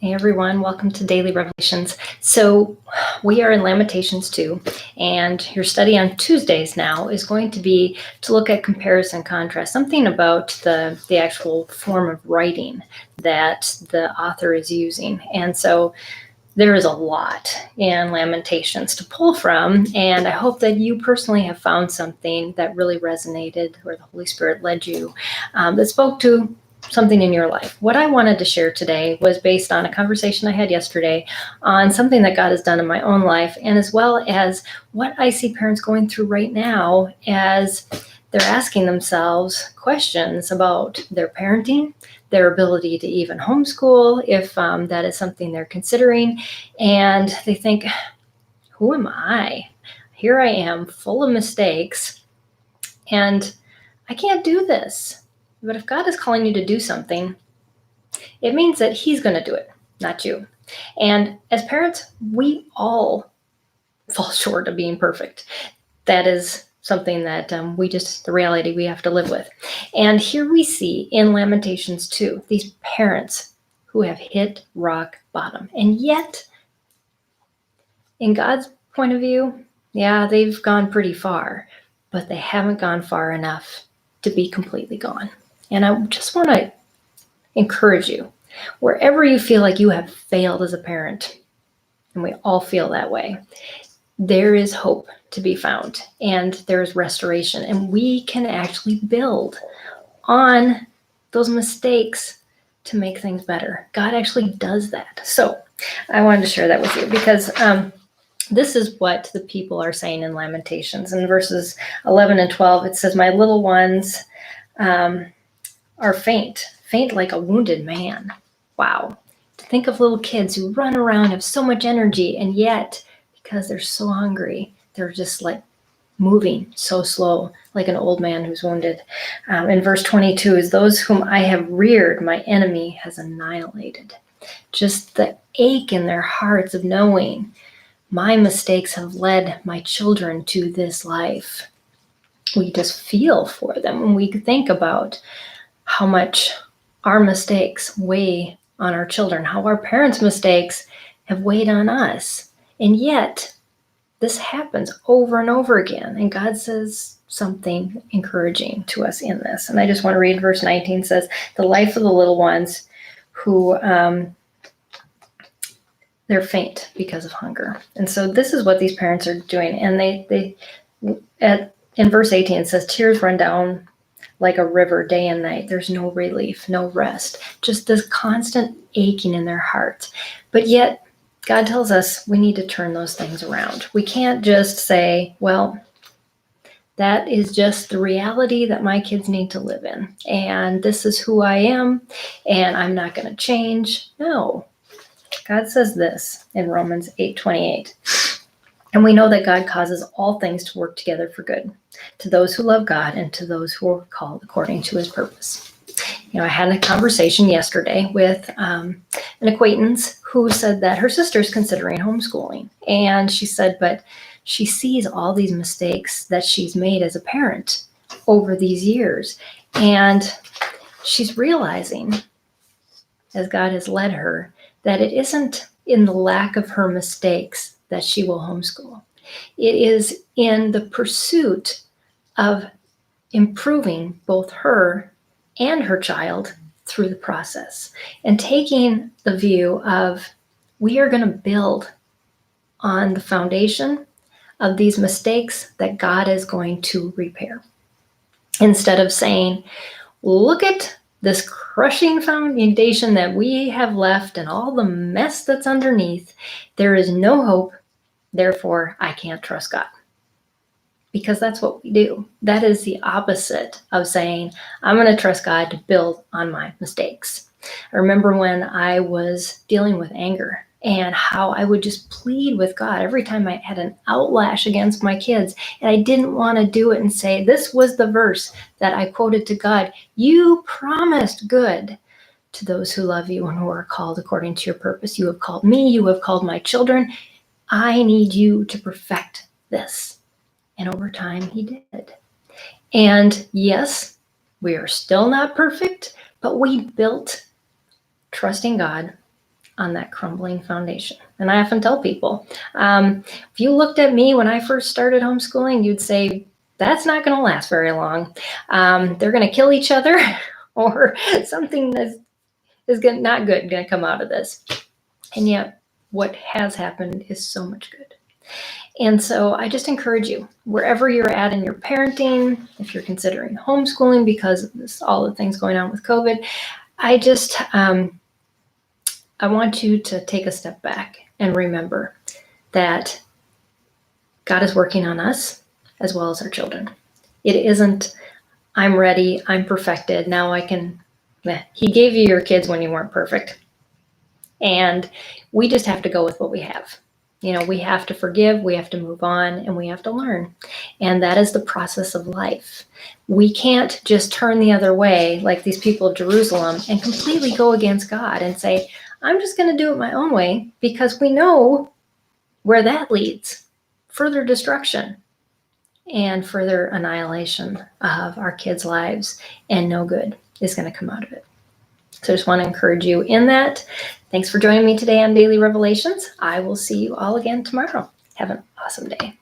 Hey everyone, welcome to Daily Revelations. So we are in Lamentations 2, and your study on Tuesdays now is going to be to look at comparison and contrast, something about the actual form of writing that the author is using. And so there is a lot in Lamentations to pull from, and I hope that you personally have found something that really resonated, where the Holy Spirit led you, that spoke to something in your life. What I wanted to share today was based on a conversation I had yesterday on something that God has done in my own life, and as well as what I see parents going through right now as they're asking themselves questions about their parenting, their ability to even homeschool, if that is something they're considering. And they think, who am I? Here I am, full of mistakes, and I can't do this. But if God is calling you to do something, it means that He's going to do it, not you. And as parents, we all fall short of being perfect. That is something that the reality we have to live with. And here we see in Lamentations 2, these parents who have hit rock bottom. And yet, in God's point of view, yeah, they've gone pretty far, but they haven't gone far enough to be completely gone. And I just want to encourage you, wherever you feel like you have failed as a parent, and we all feel that way, there is hope to be found, and there is restoration, and we can actually build on those mistakes to make things better. God actually does that. So I wanted to share that with you because this is what the people are saying in Lamentations. In verses 11 and 12, it says, "My little ones are faint like a wounded man." Wow. To think of little kids who run around, have so much energy, and yet, because they're so hungry, they're just like moving so slow, like an old man who's wounded. In verse 22 is, "Those whom I have reared, my enemy has annihilated." Just the ache in their hearts of knowing my mistakes have led my children to this life. We just feel for them when we think about how much our mistakes weigh on our children, how our parents' mistakes have weighed on us. And yet, this happens over and over again. And God says something encouraging to us in this. And I just want to read verse 19 says, "The life of the little ones who they're faint because of hunger." And so this is what these parents are doing. And in verse 18, it says, "Tears run down like a river day and night." There's no relief, no rest, just this constant aching in their hearts. But yet, God tells us we need to turn those things around. We can't just say, well, that is just the reality that my kids need to live in, and this is who I am, and I'm not going to change. No. God says this in Romans 8:28. "And we know that God causes all things to work together for good, to those who love God and to those who are called according to His purpose." I had a conversation yesterday with an acquaintance who said that her sister's considering homeschooling. And she said, but she sees all these mistakes that she's made as a parent over these years. And she's realizing, as God has led her, that it isn't in the lack of her mistakes that she will homeschool. It is in the pursuit of improving both her and her child through the process, and taking the view of, we are going to build on the foundation of these mistakes that God is going to repair. Instead of saying, look at this crushing foundation that we have left and all the mess that's underneath, there is no hope, therefore I can't trust God. Because that's what we do. That is the opposite of saying, I'm going to trust God to build on my mistakes. I remember when I was dealing with anger and how I would just plead with God every time I had an outlash against my kids, and I didn't want to do it and say, this was the verse that I quoted to God, "You promised good to those who love you and who are called according to your purpose. You have called me, you have called my children. I need you to perfect this." And over time, He did. And yes, we are still not perfect, but we built trusting God on that crumbling foundation. And I often tell people, if you looked at me when I first started homeschooling, you'd say, that's not going to last very long. They're going to kill each other or something that is not good going to come out of this. And yet what has happened is so much good. And so I just encourage you, wherever you're at in your parenting, if you're considering homeschooling because of this, all the things going on with COVID, I want you to take a step back and remember that God is working on us as well as our children. It isn't, I'm ready, I'm perfected, now I can, He gave you your kids when you weren't perfect. And we just have to go with what we have. We have to forgive, we have to move on, and we have to learn. And that is the process of life. We can't just turn the other way like these people of Jerusalem and completely go against God and say, I'm just going to do it my own way, because we know where that leads. Further destruction and further annihilation of our kids' lives, and no good is going to come out of it. So I just want to encourage you in that. Thanks for joining me today on Daily Revelations. I will see you all again tomorrow. Have an awesome day.